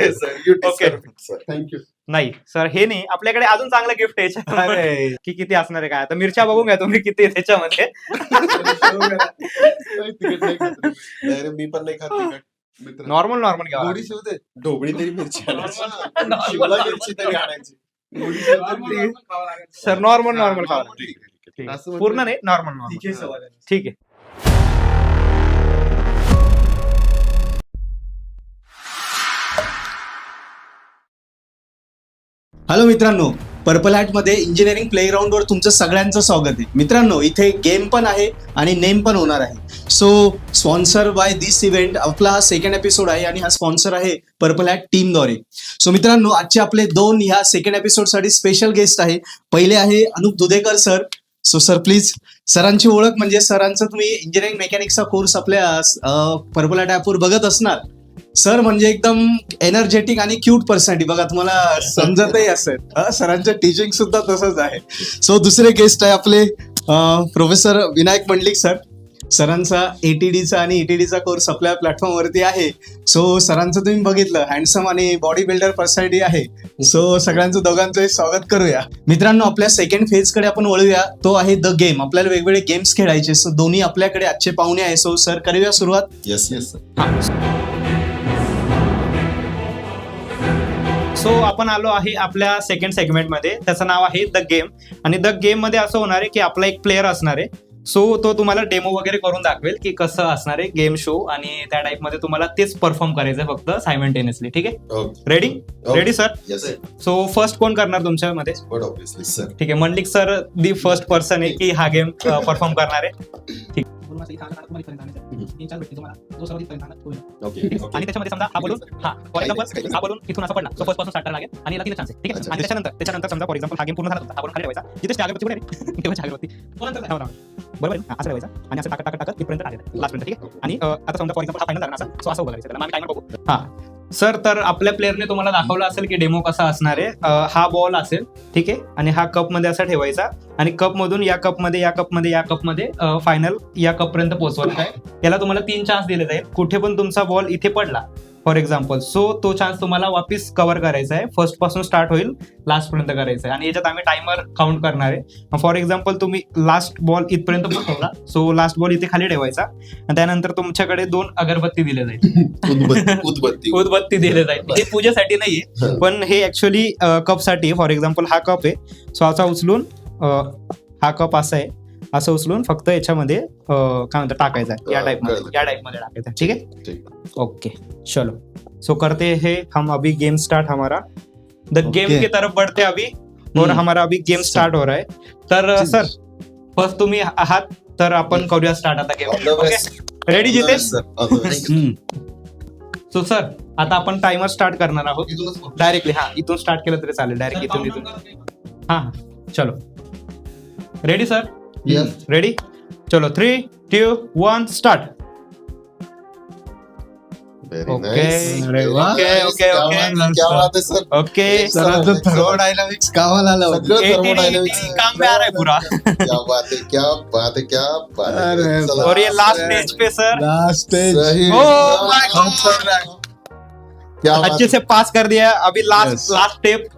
Okay. Thank you. नाही sir, हे नाही, आपल्याकडे अजून चांगलं गिफ्ट आहे याच्यामध्ये. की किती असणार आहे काय, आता मिरच्या बघून घ्या तुम्ही किती आहे त्याच्यामध्ये. मी पण नाही खात तिखट. मित्र नॉर्मल नॉर्मल घ्या. गोडी शिव दे. ढोबळी तरी मिरची आणायची. Normal. शिमला मिरची तरी आणायची. गोडी शिव दे. सर नॉर्मल नॉर्मल खावा. ठीक आहे, ठीक ठीक आहे. आहे. असं पूर्ण म्हणजे- नाही, नॉर्मल नॉर्मल. ठीक आहे, सवाल आहे. ठीक आहे. हॅलो मित्रांनो, पर्पल हॅट मध्ये इंजिनिअरिंग प्लेग्राऊंडवर तुमचं सगळ्यांचं स्वागत आहे. मित्रांनो, इथे गेम पण आहे आणि नेम पण होणार आहे. So sponsor by this event आपला हा सेकंड एपिसोड आहे आणि हा स्पॉन्सर आहे पर्पल हॅट टीमद्वारे. सो मित्रांनो, आजचे आपले दोन ह्या सेकंड एपिसोडसाठी स्पेशल गेस्ट आहे. पहिले आहे Anup Dudhekar sir. So sir please, सरांची ओळख म्हणजे सरांचं तुम्ही इंजिनिअरिंग मेकॅनिक्सचा कोर्स आपल्या पर्पल हॅट ॲपवर बघत असणार. सर म्हणजे एकदम एनर्जेटिक आणि क्यूट पर्सनॅलिटी, बघा तुम्हाला समजतही असेल. सरांचं टीचिंग सुद्धा तसंच आहे. सो दुसरे गेस्ट आहे आपले प्रोफेसर विनायक मंडलिक सर. सरांचा ATDचा आणि ETDचा कोर्स आपल्या प्लॅटफॉर्मवरती आहे. सो सरांचं तुम्ही बघितलं, हँडसम आणि बॉडी बिल्डर पर्सनॅलिटी आहे. सो सगळ्यांचं दोघांचं स्वागत करूया. मित्रांनो, आपल्या सेकंड फेजकडे आपण वळूया. तो आहे द गेम. आपल्याला वेगवेगळे गेम्स खेळायचे. सो दोन्ही आपल्याकडे आजचे पाहुणे आहे. सो सर करूया सुरुवात. Yes yes sir. सो आपण आलो आहे आपल्या सेकंड सेगमेंटमध्ये. त्याचं नाव आहे द गेम. आणि द गेम मध्ये असं होणार आहे की आपला एक प्लेअर असणार आहे. सो तो तुम्हाला डेमो वगैरे करून दाखवेल की कसं असणार आहे गेम शो, आणि त्या टाइप मध्ये तुम्हाला तेच परफॉर्म करायचं आहे फक्त सायमल्टेनियसली. ठीक आहे, okay. Ready? Ready sir? Yes so first कोण करणार तुमच्यामध्ये? But obviously sir. ठीक आहे, Mandlik sir the first person आहे की हा गेम परफॉर्म करणार आहे. ठीक. ओके आणि त्याच्यामध्ये समजा हा बलून, फॉर एक्झाम्पल हा बलून इथून असा पडला, सो फर्स्ट पासून स्टार्ट करायला लागेल आणि याला 3 चान्स आहे. ठीक आहे, आणि त्याच्यानंतर समजा फॉर एक्झाम्पल हा गेम पूर्ण झाला, हा बलून खाली ठेवायचा, जिथे स्टॅगरवरती पुढे ठेवायची अगरबत्ती बरोबर आहे, असं ठेवायचा आणि असं टाकत इथपर्यंत आलेलं लास्ट पर्यंत. ठीक आहे, आणि आता समजा फॉर एक्झाम्पल हा फायनल झाला असा, सो असं उभं करायचं त्याला. आम्ही टायमर बघू. हा सर, तर आपल्या प्लेअरने तुम्हाला दाखवलं असेल की डेमो कसा असणार आहे. हा बॉल असेल, ठीक आहे, आणि हा कप मध्ये असा ठेवायचा आणि कप मधून या कपमध्ये या कपमध्ये या कपमध्ये फायनल या कप पर्यंत पोहोचवायचा आहे. याला तुम्हाला 3 चान्स दिले जाईल. कुठे पण तुमचा बॉल इथे पडला फॉर एक्झाम्पल, सो तो चान्स तुम्हाला वापस कव्हर करायचा आहे. फर्स्ट पासून स्टार्ट होईल, लास्ट पर्यंत करायचं आहे. आणि याच्यात आम्ही टायमर काउंट करणार आहे. फॉर एक्झाम्पल तुम्ही लास्ट बॉल इथपर्यंत पोहोचवला, सो लास्ट बॉल इथे खाली ठेवायचा आणि त्यानंतर तुमच्याकडे 2 अगरबत्ती दिले जाईल. उदबत्ती दिले जाईल. हे पूजेसाठी नाहीये, पण हे ऍक्च्युअली कपसाठी. फॉर एक्झाम्पल हा कप आहे, सो असा उचलून हा कप असा आहे, असं उचलून फक्त याच्यामध्ये काय म्हणतात टाकायचा आहे. या टाइप मध्ये टाकायचा. ठीक आहे, ओके चलो. सो करते हैं हम अभी गेम स्टार्ट हमारा. द गेम की तरफ बढ़ते अभी, और हमारा अभी गेम स्टार्ट हो रहा है. तर सर फर्स्ट तुम्ही आहात, तर आपण करूया स्टार्ट आता game. Ready Jitesh? So sir, आता आपण टायमर स्टार्ट करणार आहोत डायरेक्टली. हा, इथून स्टार्ट केलं तरी चालेल, डायरेक्ट इथून. हा चलो, रेडी सर? रेडी, चलो 3, 2, 1 स्टार्ट. ओके, सरांचं थर्मोडायनामिक्स कामाला आलं होतं. काम में आ रहा है पूरा. क्या बात है, क्या बात है, क्या बात है. चला. और ये लास्ट स्टेज पे सर, लास्ट स्टेज. सही. Oh my God. क्या बात अच्छे से पास कर दिया. अभी लास्ट Yes. Last step.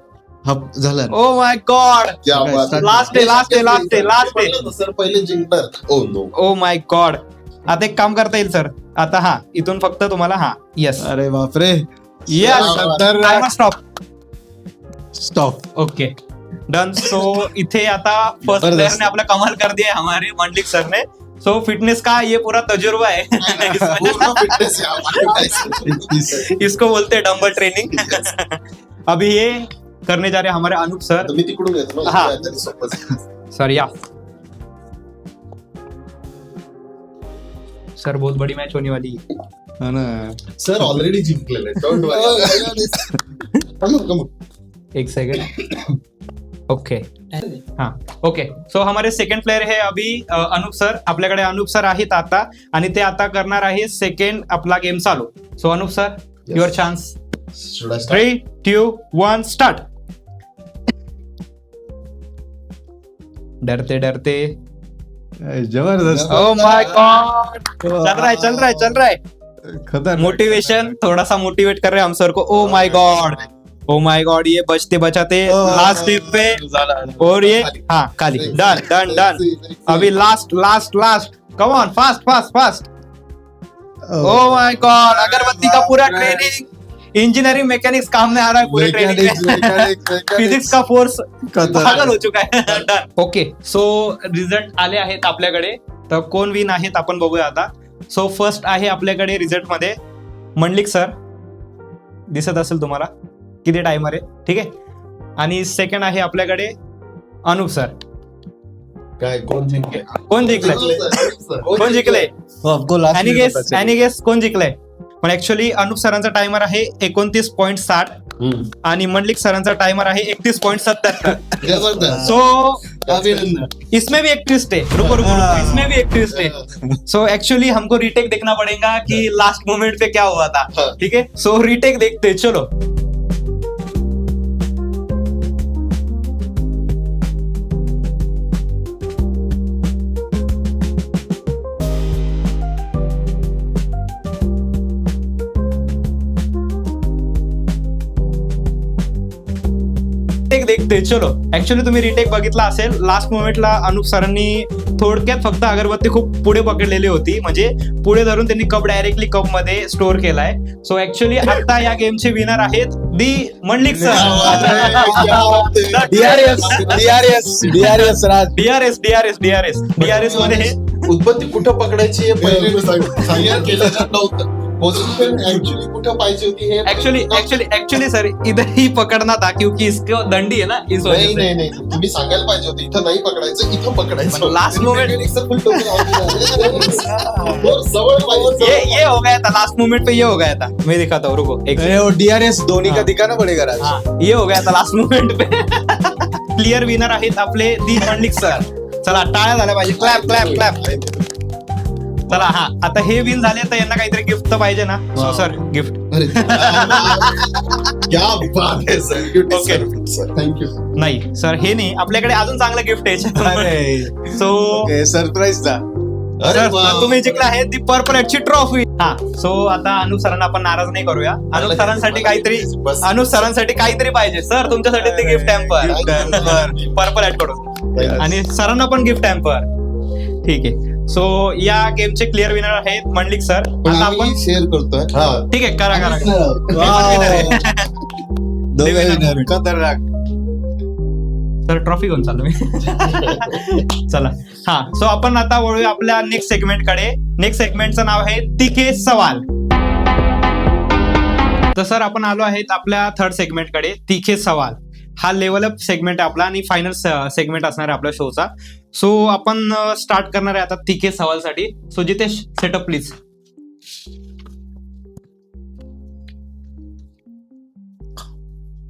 झालं. ओ माय गॉड, क्या बात है. लास्ट आहे, लास्ट आहे, लास्ट आहे, लास्ट आहे. पडलं तर सर पहिले जिंकणार. Oh no. Oh my God. आता एक काम करता येईल सर. आता हा इथून फक्त तुम्हाला हा येस अरे बापरे. Yes, timer stop. Stop. Okay done. So इथे आता फर्स्ट जबरदस्त. प्लेयर ने आपला कमाल कर दिया हमारे मंडलिक सर ने. सो फिटनेस का ये पूरा तजुर्बा है. पूर्ण fitness आहे आम्हाला. इसको बोलते हैं डंबल ट्रेनिंग. अभी ये करने जा रहे हैं हमारे अनूप सर. तर मी तिकडून येतो ना. हा. तरी सोपंच आहे. सर या सर, बहुत बड़ी मैच होने वाली है. हा ना. सर ऑलरेडी जिंकलेलं आहे. Don't worry. Come on, come on. एक सेकंड. ओके हाँ ओके. सो हमारे सेकंड प्लेयर है अभी अनुप सर. आपल्याकडे अनुप सर आहेत आता, आणि ते आता करणार आहे सेकंड आपला गेम चालू. So Anup sir, your chance. Should I start? 3, 2, 1 start. डरते डरते. जबरदस्त. ओ माय गॉड, चल रहा है. खतरनाक. मोटिवेशन, थोड़ा सा मोटिवेट कर रहे हैं हम सर को. ओ माय गॉड, ये बचते बचाते लास्ट स्टेप पे, और ये हाँ खाली. Done done done. अभी last. Come on, fast. Oh my God, अगरबत्ती का पूरा ट्रेनिंग, इंजीनियरिंग मैकेनिक्स काम में आ रहा है पूरे ट्रेनिंग में. फिजिक्स का फोर्स पागल हो चुका है. ओके, सो रिझल्ट आले आहेत आपल्याकडे. तर कोण विन आहेत आपण बघूया आता. सो फर्स्ट आहे आपल्याकडे रिझल्ट मध्ये मंडलिक सर, दिसत असेल तुम्हाला किती टायमर आहे, ठीक आहे. आणि सेकंड आहे आपल्याकडे अनुप सर. काय कोण जिंकले? कोण जिंकले? आणि गेस कोण जिंकलंय? पण ऍक्च्युअली अनुप सरांचा टायमर आहे 29.60 आणि मंडलिक सरांचा टाइमर आहे 31.77. सो इसमें भी एक ट्विस्ट है. रुको, इसमें भी एक ट्विस्ट है. सो एक्चुअली हमको रीटेक देखना पड़ेगा कि लास्ट मोमेंट पे क्या हुआ था. ठीक है, सो रीटेक देखते, चलो. देखते, चलो. ऍक्च्युअली तुम्ही रिटेक बघितला असेल, लास्ट मोमेंटला अनुप सरांनी थोडक्यात फक्त अगरबत्ती खूप पुढे पकडलेली होती, म्हणजे पुढे धरून त्यांनी कप डायरेक्टली कप मध्ये स्टोअर केलाय. सो ऍक्च्युअली आता या गेमचे विनर आहेत दी मंडलिक सर. DRS मध्ये हे उत्पत्ती कुठं पकडायची हे पहिले केलं नव्हतं. पोझिशन ऍक्च्युअली कुठं पाहिजे होती हे एक्चुअली सर इधर ही पकडना था क्योंकि इसको दंडी है ना, इस वजह से. नाही तुम्ही सांगायला पाहिजे होतं इथं नाही पकडायचं, इथं पकडायचं. लास्ट मोमेंट ये हो गया था, लास्ट मोमेंट पे ये हो गया था. मैं दिखाता हूँ, रुको एक. DRS धोनी का दिखाना पडेगा. ये हो गया था लास्ट मोमेंट पे. क्लिअर विनर आहेत आपले दी मंडलिक सर. चला, टाळ्या झाल्या पाहिजे. क्लॅप. चला, हा आता हे विन झाले तर यांना काहीतरी गिफ्ट तर पाहिजे ना. So sir, gift. क्या बात आहे सर. थँक्यू. नाही सर, हे नाही, आपल्याकडे अजून चांगलं गिफ्ट आहे. सो सरप्राईज दा. तुम्ही जिंकला आहे दी पर्पल हेडची ट्रॉफी. हा, सो आता अनुप सरांना आपण नाराज नाही करूया. अनुप सरांसाठी काहीतरी पाहिजे. सर, तुमच्यासाठी ते गिफ्ट हॅम्पर पर्पल हेड कडून, आणि सरांना पण गिफ्ट हॅम्पर. ठीक आहे. सो या गेमचे क्लिअर विनर आहेत मंडलिक सर. आता आपण शेअर करतोय. ठीक आहे, करा. तर ट्रॉफी घेऊन चाललो मी. चला, हा. सो आपण आता वळूया आपल्या नेक्स्ट सेगमेंट कडे. नेक्स्ट सेगमेंटचं नाव आहे तिखे सवाल. तर सर, आपण आलो आहेत आपल्या थर्ड सेगमेंट कडे, तिखे सवाल. हा लेवल अप सेगमेंट आहे आपला आणि फायनल सेगमेंट असणार आहे आपल्या शोचा. सो आपण स्टार्ट करणार आहे आता तिखे सवालसाठी. So Jitesh, setup please.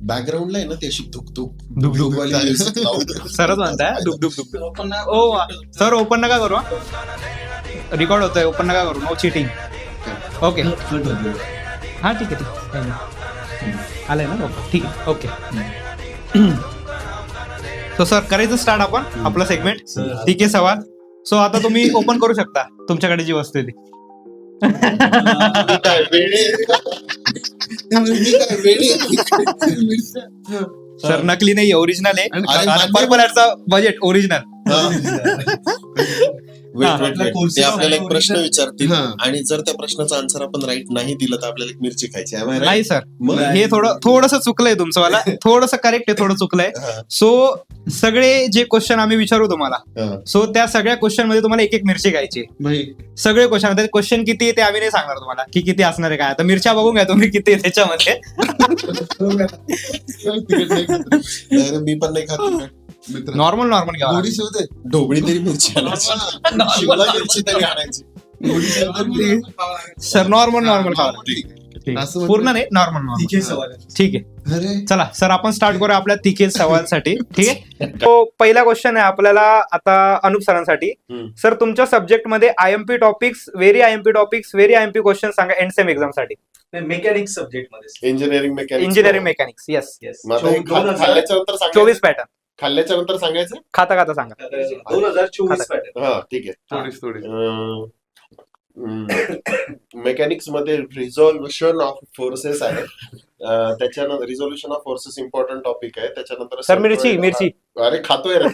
बॅकग्राऊंडला आहे ना ते अशी धुक सरच म्हणताय धुक. ओ सर, ओपन नका करू. रेकॉर्ड होतोय, ओपन नका करू. No cheating. ओके, हा ठीक आहे. आलंय ना, ठीक आहे. ओके. सो सर, करायचं स्टार्ट आपण आपला सेगमेंट तिखे सवाल. सो आता तुम्ही ओपन करू शकता तुमच्याकडे जी वस्तू आहे ती. सर, नकली नाही, ओरिजिनल आहे. पर्पल हेडचा बजेट ओरिजिनल. ते आपल्याला एक प्रश्न विचारतील आणि जर त्या प्रश्नाचा आन्सर आपण राईट नाही दिलं तर आपल्याला एक मिरची खायची. नाही सर, हे थोडंसं चुकलंय तुमचं वाला. थोडंसं करेक्ट आहे, थोडं चुकलंय. सो सगळे जे क्वेश्चन आम्ही विचारू तुम्हाला, सो त्या सगळ्या क्वेश्चन मध्ये तुम्हाला एक मिरची खायची. सगळे क्वेश्चन किती आहे ते आम्ही नाही सांगणार तुम्हाला की किती असणार आहे काय. आता मिरच्या बघून घ्या तुम्ही किती आहे त्याच्यामध्ये. मी पण नाही खात. नॉर्मल घ्या. ढोबळी तरी मिरची मिरची तरी आणायची. सर, नॉर्मल खावा. पूर्ण नाही, नॉर्मल. ठीक आहे. चला सर, आपण स्टार्ट करूया आपल्या तिखे सवालसाठी. ठीक आहे. तो पहिला क्वेश्चन आहे आपल्याला आता अनुप सरांसाठी. सर, तुमच्या सब्जेक्ट मध्ये IMP topics, very IMP question सांगा एंड सेम एक्झाम साठी. मेकॅनिक्स सब्जेक्ट मध्ये इंजिनिअरिंग मेकॅनिक्स. येस. 24 पॅटर्न. खाल्ल्याच्या नंतर सांगायचं, खाता सांगा. 2024 पॅटर्न. हा ठीक आहे. मेकॅनिक्स मध्ये रिझॉल्युशन ऑफ फोर्सेस आहे. त्याच्यानंतर resolution of forces important topic आहे. त्याच्यानंतर सर मिरची अरे खातोय रे.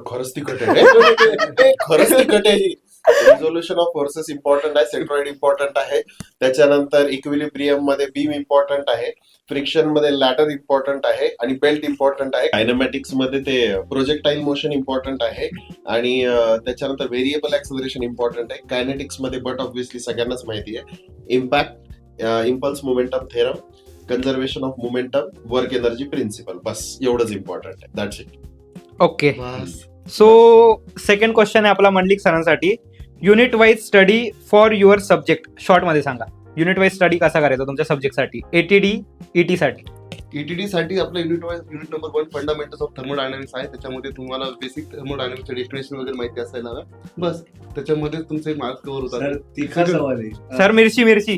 खरंच तिखट आहे खरंच तिखट आहे. रिझॉल्युशन ऑफ फोर्सेस इम्पॉर्टंट आहे. सेंट्रॉइड इम्पॉर्टंट आहे. त्याच्यानंतर इक्विलिब्रियम मध्ये बीम इम्पॉर्टंट आहे. फ्रिक्शन मध्ये लॅडर इम्पॉर्टंट आहे आणि बेल्ट इम्पॉर्टंट आहे. कायनेमॅटिक्स मध्ये ते प्रोजेक्टाईल मोशन इम्पॉर्टंट आहे आणि त्याच्यानंतर व्हेरिएबल ऍक्सेलरेशन इम्पॉर्टंट आहे. कायनेटिक्स मध्ये बट ऑब्व्हियसली सगळ्यांनाच माहिती आहे. Impact, impulse momentum theorem, conservation of momentum, work energy principle, बस एवढंच इम्पॉर्टंट आहे. That's it. ओके. बस. सो सेकंड क्वेश्चन आहे आपला मंडलिक सरांसाठी. Unit wise study for your subject short मध्ये सांगा. युनिट वाईज स्टडी कसा करायचा तुमच्या सब्जेक्टसाठी, एटीडी ईटी साठी? ईटीडी साठी आपलं unit number 1 fundamentals of thermodynamics आहे. त्याच्यामध्ये तुम्हाला बेसिक थर्मोडायनामिक्स डेफिनेशन वगैरे माहिती असायला हवं. बस त्याच्यामध्ये तुमचे मार्क्स कव्हर होतात. तिखट सवाल आहे. सर मिरची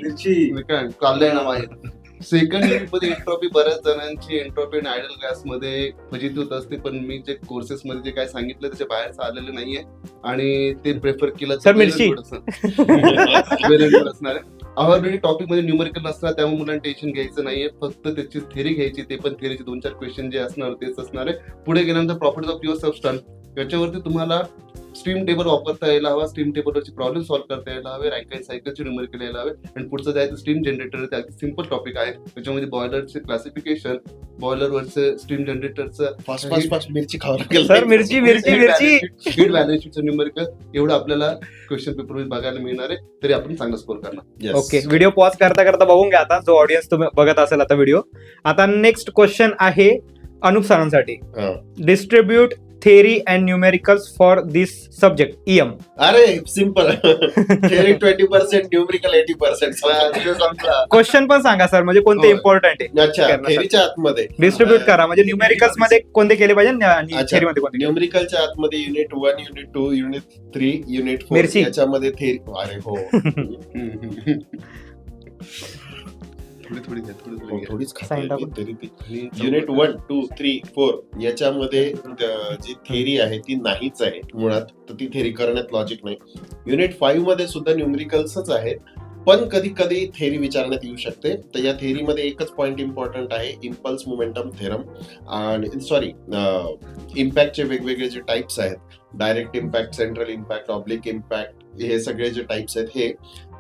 चाललंय नाव आहे. सेकंड युनिट मध्ये एंट्रॉपी, बऱ्याच जणांची एंट्रॉपी आणि आयडल गॅस मध्ये फजिती होत असते, पण मी जे कोर्सेस मध्ये जे काय सांगितलं त्याच्या बाहेरच आलेलं नाहीये आणि ते प्रेफर केलं सर मिरची असणार आहे. ऑलरेडी टॉपिक मध्ये न्यूमेरिकल नसणार, त्यामुळे मुलांना टेन्शन घ्यायचं नाहीये. फक्त त्याची थेरी घ्यायची, ते पण थेरीचे 2-4 क्वेश्चन जे असणार तेच असणार आहे. पुढे गेल्यानंतर प्रॉपर्टीज ऑफ प्युअर सबस्टन्स, याच्यावरती तुम्हाला स्ट्रीम टेबल वापरता यायला हवा. स्ट्रीम टेबलवरची प्रॉब्लेम सॉल्व्ह करता यायला हवे. रँक अँड सायकलचे न्यूमेरिकल यायला हवे. आणि पुढचं जायचं स्ट्रीम जनरेटर, ते अगदी सिम्पल टॉपिक आहे. त्याच्यामध्ये बॉयलरचे क्लासिफिकेशन, बॉयलरवरचं स्ट्रीम जनरेटरचं फास्ट मिरची खावं लागेल. सर मिरची हीट व्हॅल्युएशनचं न्यूमेरिकल, एवढं आपल्याला क्वेश्चन पेपर मध्ये बघायला मिळणार आहे. तरी आपण चांगला स्कोर करणार. ओके. व्हिडिओ पॉज करता बघून घ्या आता, जो ऑडियन्स तुम्ही बघत असेल आता व्हिडिओ. आता नेक्स्ट क्वेश्चन आहे अनुप सरांसाठी. Distribute theory and numericals for this subject, EM. अरे सिंपल. Theory 20%, numerical 80%. क्वेश्चन पण सांगा सर, म्हणजे कोणते इम्पॉर्टंट आहे. अच्छा, थेरीच्या आतमध्ये डिस्ट्रीब्यूट करा, म्हणजे न्यूमेरिकल्स मध्ये कोणते केले पाहिजे आणि थेरी मध्ये कोणते. न्यूमेरिकलच्या आतमध्ये युनिट 1, युनिट 2, युनिट 3, युनिट 4 मिरची. याच्यामध्ये थेरी. अरे हो. थोडीच युनिट 1, 2, 3, 4 याच्यामध्ये जी थेरी आहे ती नाहीच आहे मुळात, तर ती थेरी करण्यात लॉजिक नाही. युनिट 5 मध्ये सुद्धा न्यूमेरिकल्सच आहेत, पण कधी कधी थेरी विचारण्यात येऊ शकते. तर या थेरीमध्ये एकच पॉइंट इम्पॉर्टंट आहे, इम्पल्स मोमेंटम थेरम. आणि सॉरी, इम्पॅक्टचे वेगवेगळे जे टाइप्स आहेत, direct impact, central impact, oblique impact, हे सगळे जे टाइप्स आहेत, हे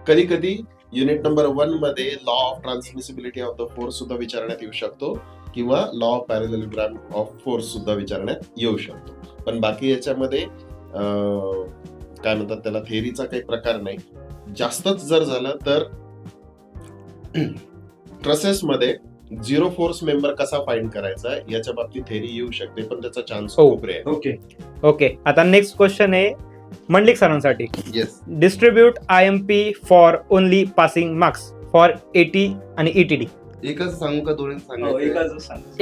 कधी कधी युनिट नंबर 1 मध्ये law of transmissibility of the force सुद्धा विचारण्यात येऊ शकतो, किंवा law of parallelogram of force सुद्धा विचारण्यात येऊ शकतो. पण बाकी याच्यामध्ये काय म्हणतात त्याला, थेरीचा काही प्रकार नाही. जास्तच जर झालं तर ट्रसेस मध्ये झिरो फोर्स मेंबर कसा फाइंड करायचा याच्या बाबतीत थेरी येऊ शकते, पण त्याचा चान्स खूप रेअर. ओके. आता नेक्स्ट क्वेश्चन आहे मंडलिक सरांसाठी. Yes. Distribute IMP for only passing marks for AT आणि ETD. एकच सांगू का दोन्ही सांगायचं?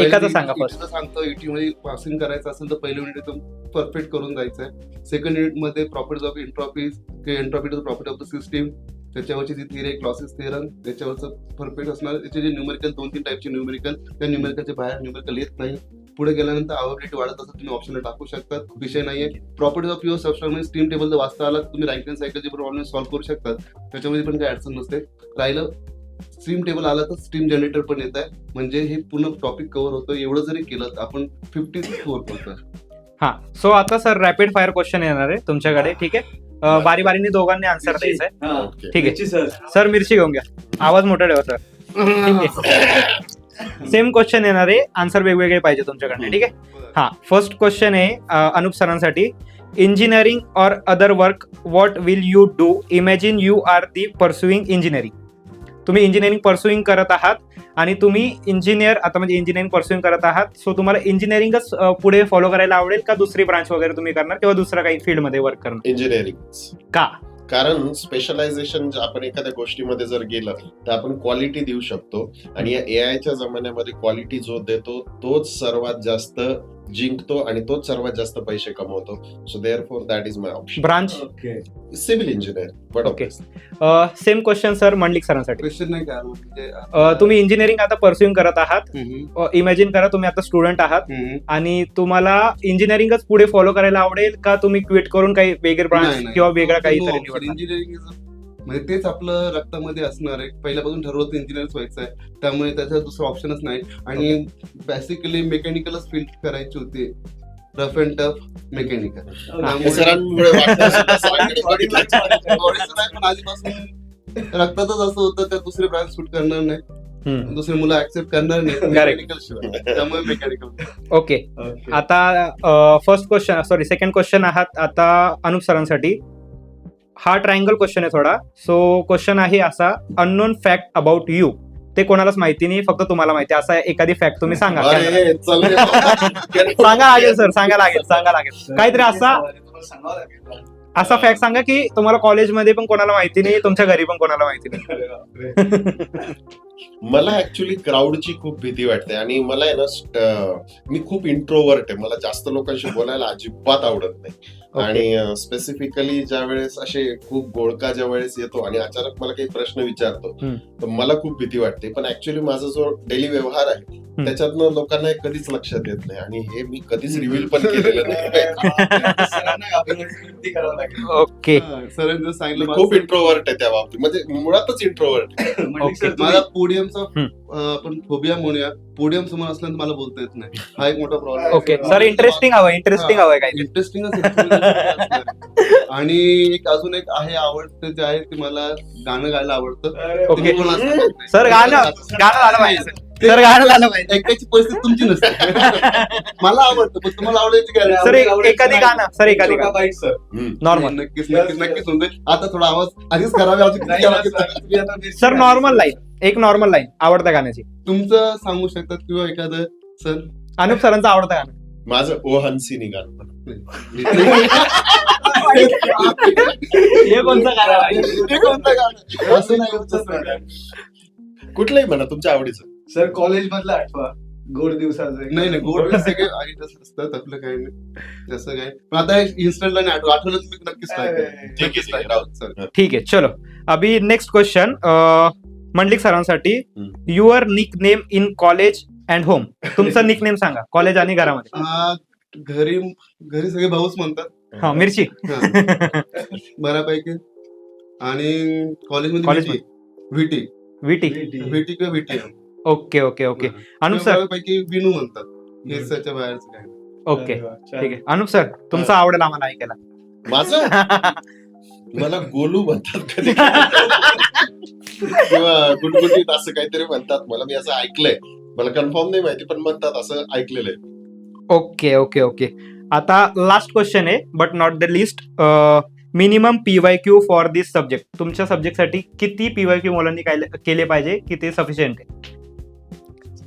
एकाच सांगा फर्स्ट. सांगतो. ET मध्ये पासिंग करायचं असेल तर पहिलं युनिट एकदम परफेक्ट करून जायचंय. सेकंड युनिट मध्ये properties of entropies, entropy to property of the system, त्याच्यावरची जी थिअरी आहे क्लॉसिस थिअरम, त्याच्यावरचं परफेक्ट असणार. त्याचे जे न्यूमेरिकल 2-3 टाईपचे न्यूमेरिकल, त्या न्यूमेरिकलच्या बाहेर न्यूमेरिकल येत नाही. पुढे गेल्यानंतर अवेबिलिटी वाढत असं तुम्ही ऑप्शनला टाकू शकता, विषय नाहीये. प्रॉपर्टीज ऑफ प्युअर सबस्टन्स मध्ये स्ट्रीम टेबल जर वाचता आला तुम्ही रँक अँड सायकलचे प्रॉब्लेम सॉल्व्ह करू शकतात, त्याच्यामध्ये पण काही अडचण नसते. राहिलं स्ट्रीम टेबल आला तर स्ट्रीम जनरेटर पण येत आहे, म्हणजे हे पूर्ण टॉपिक कव्हर होतं. एवढं जरी केलं तर आपण 50 स्कोर करतो. हा. सो आता सर रॅपिड फायर क्वेश्चन येणार आहे तुमच्याकडे, ठीक आहे. बारी बारीने दोघांनी आन्सर द्यायचंय, ठीक आहे. सर मिरची घेऊन घ्या, आवाज मोठा ठेवा सर, ठीक आहे. सेम क्वेश्चन येणार आहे, आन्सर वेगवेगळे पाहिजे तुमच्याकडे, ठीक आहे. हा. फर्स्ट क्वेश्चन आहे अनुप सरांसाठी. Engineering or other work, what will you do? Imagine you are the pursuing engineering. तुम्ही इंजिनिअरिंग परस्युइंग करत आहात आणि तुम्ही इंजिनियर आता म्हणजे इंजिनिअरिंग परस्युइंग करत आहात, सो तुम्हाला इंजिनिअरिंगच पुढे फॉलो करायला आवडेल का दुसरी ब्रांच वगैरे तुम्ही करणार किंवा दुसरा काही फील्डमध्ये वर्क करणार? इंजिनिअरिंग. का? कारण स्पेशलायझेशन आपण एखाद्या गोष्टीमध्ये जर गेलं तर आपण क्वालिटी देऊ शकतो, आणि या AI च्या जमान्यामध्ये क्वालिटी जो देतो तोच सर्वात जास्त जिंकतो आणि तोच सर्वात जास्त पैसे कमवतो. So there for that is my option. Branch civil engineer. But okay. Same question sir Mandlik सरांसाठी. क्वेश्चन नाही काय म्हणजे तुम्ही इंजिनिअरिंग आता परस्युइंग करत आहात. इमॅजिन करा तुम्ही आता स्टुडंट आहात आणि तुम्हाला इंजिनिअरिंगच पुढे फॉलो करायला आवडेल का तुम्ही क्विट करून काही वेगळे ब्रांच किंवा वेगळा काहीतरी निवडणार? इंजिनिअरिंग म्हणजे तेच आपलं रक्तामध्ये असणार आहे. पहिल्यापासून ठरवलं इंजिनियर व्हायचं आहे, त्यामुळे त्याचा दुसरा ऑप्शनच नाही. आणि बेसिकली मेकॅनिकलच फील्ड करायची होती, रफ अँड टफ मेकॅनिकल. सरांमुळे वाटतं सुद्धा सरांकडे बघितलं. पण आधीपासून रक्तातच असं होतं का दुसरे ब्रांच सूट करणार नाही, दुसरे मुलं ऍक्सेप्ट करणार नाही मेकॅनिकल शिवाय, त्यामुळे मेकॅनिकल. ओके. आता first question sorry second question आहात आता अनुप सरांसाठी. हा ट्रायंगल क्वेश्चन आहे थोडा. सो क्वेश्चन आहे असा, अननोन फॅक्ट अबाउट यू. ते कोणालाच माहिती नाही, फक्त तुम्हाला माहिती. असा एखादी फॅक्ट तुम्ही सांगा. सांगा लागेल सर, सांगा लागेल काहीतरी असा फॅक्ट सांगा की तुम्हाला कॉलेजमध्ये पण कोणाला माहिती नाही, तुमच्या घरी पण कोणाला माहिती नाही. मला ऍक्च्युली क्राऊडची खूप भीती वाटते आणि मला आहे ना, मी खूप इंट्रोवर्ट आहे. मला जास्त लोकांशी बोलायला अजिबात आवडत नाही. आणि स्पेसिफिकली ज्या वेळेस असे खूप गोळका ज्या वेळेस येतो आणि अचानक मला काही प्रश्न विचारतो तर मला खूप भीती वाटते. पण ऍक्च्युली माझा जो डेली व्यवहार आहे त्याच्यातनं लोकांना हे कधीच लक्षात येत नाही आणि हे मी कधीच रिव्हील पण केलेलं नाही. ओके. सरांनी सांगितलं खूप इंट्रोवर्ट आहे त्या बाबतीत, म्हणजे मुळातच इंट्रोवर्ट. मला पोडियमचा आपण फोबिया म्हणूया, पोडियम समोर असल्यानंतर मला बोलता येत नाही, हा एक मोठा प्रॉब्लेम. ओके सर, इंटरेस्टिंग हवंय काय इंटरेस्टिंग. आणि एक अजून एक आहे आवडतं, जे आहे ते मला गाणं गायला आवडतं. ओके सर, गाणं झालं पाहिजे. सर गाणं झालं पाहिजे. ऐकायची परिस्थिती तुमची नसते. मला आवडतं पण तुम्हाला आवडायची काय? सर एखादी गाणं नॉर्मल. नक्कीच होते. आता थोडा आवाज आधीच करावे. सर नॉर्मल लाईन आवडत्या गाण्याची तुमचं सांगू शकतात किंवा एखादं. सर अनुप सरांचं आवडतं गाणं. माझं ओ हन्सी निघाल. हे कोणतं गाणं? असं नाही. कुठलंही म्हणा तुमच्या आवडीचं. सर कॉलेज मधलं आठवा, गोड दिवसाचं. नाही गोड सगळे आणि तसं असतात, आपलं काही नाही तसं काय. पण आता इन्स्टंटला नाही आठवलं तुम्ही नक्कीच काय. ठीक आहे, चलो अभी नेक्स्ट क्वेश्चन मंडलिक सरांसाठी. Your nick name in college and home. तुमचं निक नेम सांगा कॉलेज आणि घरामध्ये. घरी सगळे भाऊच म्हणतात. हा, मिरची. बऱ्यापैकी. आणि कॉलेजमध्ये व्हीटी किंवा व्हीटी. ओके. अनुप सर पैकी विनू म्हणतात. हे सच्या बाहेरच काय. ओके ठीक आहे. अनुप सर तुमचं आवडेल आम्हाला ऐकायला. माझं मला गोलू म्हणतात कधी किंवा गुणगुणीत असं काहीतरी म्हणतात मला. मी असं ऐकलंय, मला कन्फर्म नाही माहिती पण म्हणतात असं ऐकलेलं आहे. ओके. आता लास्ट क्वेश्चन आहे but not the list. Minimum PYQ for this subject. तुमच्या सब्जेक्टसाठी किती PYQ मुलांनी केले पाहिजे की ते सफिशियंट आहे?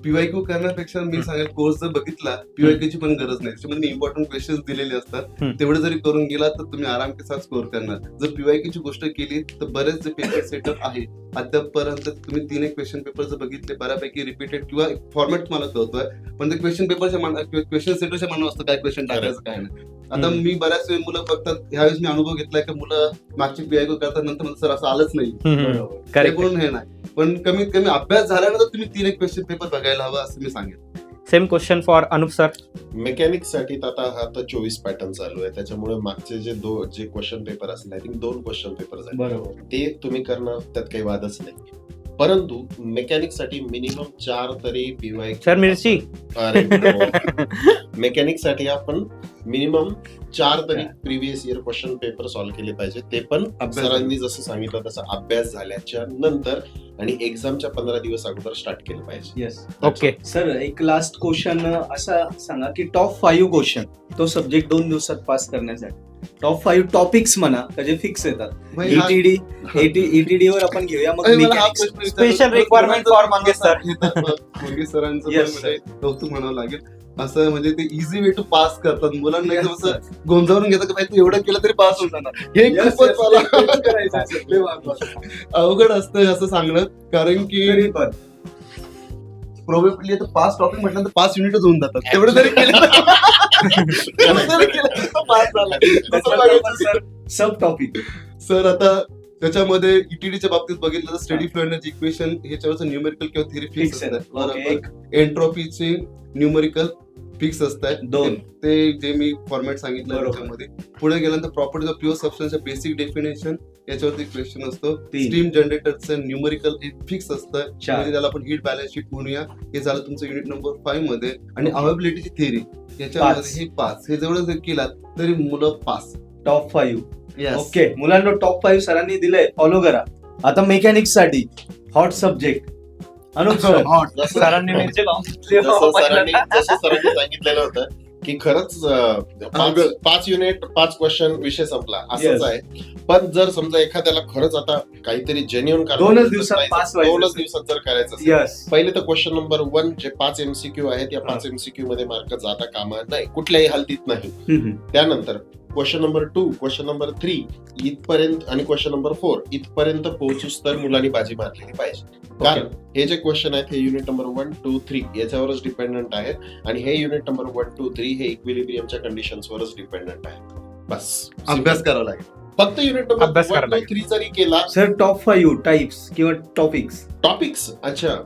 PYQ करण्यापेक्षा मी सांगेल कोर्स जर बघितला PYQ ची पण गरज नाही. त्याच्यामध्ये इम्पॉर्टंट क्वेश्चन्स दिलेले असतात, तेवढे जरी करून गेला तर तुम्ही आराम के साथ स्कोर करणार. जर PYQ ची गोष्ट केली तर बरेच जे पेपर सेटअप आहे अद्यापपर्यंत तुम्ही 3 क्वेश्चन पेपर जर बघितले बऱ्यापैकी रिपीटेड किंवा फॉर्मॅट मला कळतोय, पण ते क्वेश्चन पेपरच्या क्वेश्चन सेटरच्या मनावर असतं काय क्वेश्चन टाकायचं काय नाही. आता मी बऱ्याच वेळ मुलं बघतात, ह्यावेळेस मी अनुभव घेतलाय की मुलं मागची PYQ करतात नंतर सर असं आलंच नाही म्हणून हे नाही. पण कमीत कमी अभ्यास झाल्यानंतर तुम्ही 3 क्वेश्चन पेपर बघायला हवं असं मी सांगेन. Same question for Anup sir. Mechanics साठी आता 24 पॅटर्न चालू आहे, त्याच्यामुळे मागचे जे क्वेश्चन पेपर असतील आय थिंक 2 क्वेश्चन पेपर झाले ते तुम्ही करणं त्यात काही वादच नाही. परंतु मेकॅनिक्स साठी मिनिमम 4 तरी PYQ. सर मिरची. मेकॅनिक्स साठी आपण मिनिमम 4 तरी previous year question paper solve केले पाहिजे, ते पण सरांनी जसं सांगितलं तसं अभ्यास झाल्याच्या नंतर आणि एक्झामच्या 15 दिवस अगोदर स्टार्ट केलं पाहिजे. येस. ओके सर एक लास्ट क्वेश्चन असा सांगा की टॉप 5 क्वेश्चन तो सब्जेक्ट 2 दिवसात पास करण्यासाठी. टॉप 5 टॉपिक्स म्हणा त्याचे फिक्स येतात. ETD वर आपण घेऊया. मग special requirement for Mangesh sir. Mangesh सरांचं कौतुक म्हणावं लागेल. असं म्हणजे ते इझी वे टू पास करतात. मुलांना एकदम असं गोंजावून घेतात की एवढं केलं तरी पास होत ना. हे खूपच मला अवघड असतं असं सांगणं, कारण की प्रोबेबिलिटी तर 5 टॉपिक म्हटलं तर 5 युनिटच होऊन जातात. तेवढं जरी केलं तर पास झाला. तसं बघायचं. सब टॉपिक सर आता त्याच्यामध्ये ईटीडीच्या बाबतीत बघितलं तर स्टडी फ्लो एनर्जी इक्वेशन ह्याच्यावरचं न्यूमेरिकल किंवा थिअरी फिक्स Fix आहे. असतात. Okay, एक. एंट्रॉपीचे न्यूमेरिकल फिक्स असतात. 2 ते जे मी फॉर्मॅट सांगितलं बरोबर. त्याच्यामध्ये पुढे गेल्यानंतर प्रॉपर्टीज ऑफ प्युअर सबस्टन्सच्या बेसिक डेफिनेशन याच्यावरती क्वेश्चन असतो. 3 स्ट्रीम जनरेटरचं न्यूमेरिकल हे फिक्स असतं. 4 म्हणजे त्याला आपण हीट बॅलन्स शीट म्हणूया. हे झालं तुमचं युनिट नंबर 5 मध्ये. आणि अवेबिलिटीची थिअरी याच्यामध्ये हे 5 हे जेवढं जर केलात तरी मुलं पास. Top 5 Yes. ओके मुलांना टॉप 5 सरांनी दिलंय, फॉलो करा. आता मेकॅनिक्स साठी हॉट सब्जेक्ट अनुप सर. जसं सरांनी मिरची लावून जसं सरांनी सांगितलेलं होतं की खरंच 5 युनिट 5 क्वेश्चन विषय संपला असंच Yes. आहे. पण जर समजा एखाद्याला खरंच आता काहीतरी जेन्युन 2च दिवसात पास व्हायचं 2च असेल. दिवसात जर करायचं असेल यस पहिले तर क्वेश्चन नंबर 1 जे 5 MCQ आहेत या 5 MCQ मध्ये मार्क जाता कामा नाही, कुठल्याही हालतीत नाही. त्यानंतर क्वेश्चन नंबर 2 क्वेश्चन नंबर 3 इथपर्यंत आणि क्वेश्चन नंबर 4 इथपर्यंत पोहोचूस तर मुलांनी बाजी मारलेली पाहिजे. कारण हे जे क्वेश्चन आहेत हे युनिट नंबर 1, 2, 3 याच्यावरच डिपेंडंट आहेत आणि हे युनिट नंबर 1, 2, 3 हे इक्विलिब्रियमच्या कंडिशन्सवरच डिपेंडंट आहेत. बस अभ्यास करावा लागेल. फक्त युनिट नंबर अभ्यास 1, करायला 2, 3 जरी केला. सर टॉप 5 टाइप्स किंवा टॉपिक्स टॉपिक्स अच्छा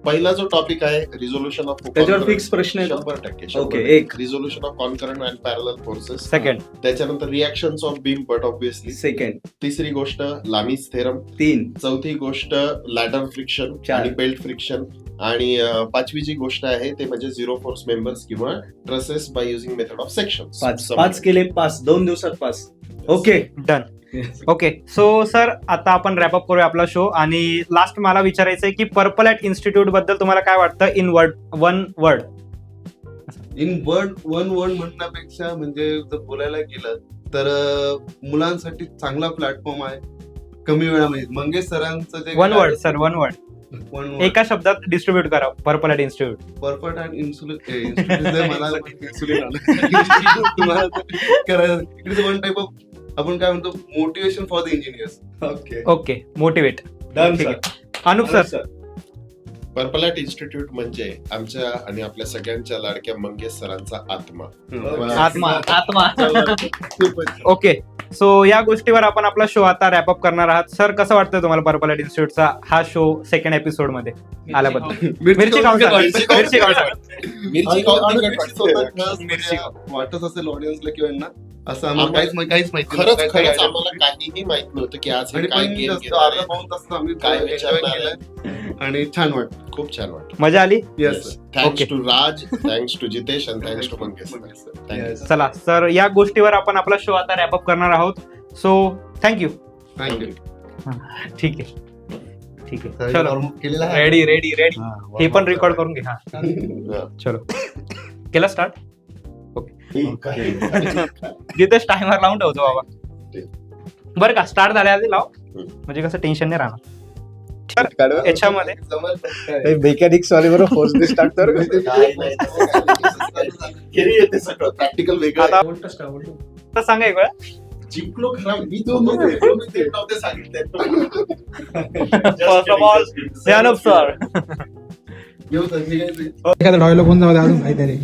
पहिला जो टॉपिक आहे रिझोल्युशन ऑफ त्याच्यावर फिक्स प्रश्न येतो. 100% ओके, एक. Resolution of concurrent and parallel forces. Second त्याच्यानंतर reactions of beam but obviously. Second तिसरी गोष्ट लामीज थेरम. 3 चौथी गोष्ट लॅडर फ्रिक्शन 4 आणि बेल्ट फ्रिक्शन. आणि पाचवी जी गोष्ट आहे ते म्हणजे झिरो फोर्स मेंबर्स किंवा trusses by using method of section. 5 केले पास 2 दिवसात pass. Okay done. Okay so sir आता आपण रॅपअप करूया आपला शो आणि लास्ट मला विचारायचंय की पर्पल ॲट इन्स्टिट्यूट बद्दल तुम्हाला काय वाटतं in one word. In one word म्हणण्यापेक्षा म्हणजे जर बोलायला गेलं तर मुलांसाठी चांगला प्लॅटफॉर्म आहे. कमी वेळामध्ये मंगेश सरांचं जे one word sir, one word one एका शब्दात डिस्ट्रीब्यूट करा purple at institute. Purple and insulin मला इन्सुलिन तुम्हाला करायचं. It is one type of आपण काय म्हणतो motivation for the engineers. Okay okay motivate. Done ठीक सर. आहे. Anup sir. Purple at institute म्हणजे आमच्या आणि आपल्या सगळ्यांच्या लाडक्या मंगेश सरांचा आत्मा. आत्मा. ओके सो या गोष्टीवर आपण आपला शो आता रॅपअप करणार आहात. सर कसं वाटतं तुम्हाला पर्पल ॲट इन्स्टिट्यूटचा हा शो सेकंड एपिसोड मध्ये आल्याबद्दल. मिरची खाऊन सांगा. मिरची खाऊन सांगा. मिरची खाऊन तिखट वाटते. मिरची वाटत असेल ऑडियन्सला किंवा यांना असं आम्हाला काहीच माहिती खरंच काय खरंच आम्हाला काहीही माहित नव्हतं की आज हे आणि काय पण गेम जास्त अर्धा पाऊण तास आम्ही काय enjoy विचारणार केलंय आणि छान वाटतं. खूप छान वाटलं. मजा आली. Yes thanks Okay. To Raj, thanks to Jitesh आणि थँक्स टू मंगेश. थँक्यू. चला सर या गोष्टीवर आपण आपला शो आता रॅपअप करणार आहोत. So thank you. थँक्यू. ठीक आहे ठीक आहे चलो केलेला आहे. Ready ready ready. हे पण रेकॉर्ड करून घे. हा चलो केला स्टार्ट. जिथेच टायमर लावून ठेवतो बाबा बरं का. स्टार्ट झाल्या आधी लाव म्हणजे कसं टेन्शन नाही राहणार. याच्यामध्ये मेकॅनिक्स वाले बरोबर फोर्स स्टार्ट कर. प्रॅक्टिकल वेगळं आता आहे. आता सांगा एक वेळा. जिंकलो खरा मी तो नव्हते सांगितलं. First of all, Anup sir घेऊ सर, निघायचं. एखादा डायलॉग होऊन जाऊ दे अजून काहीतरी.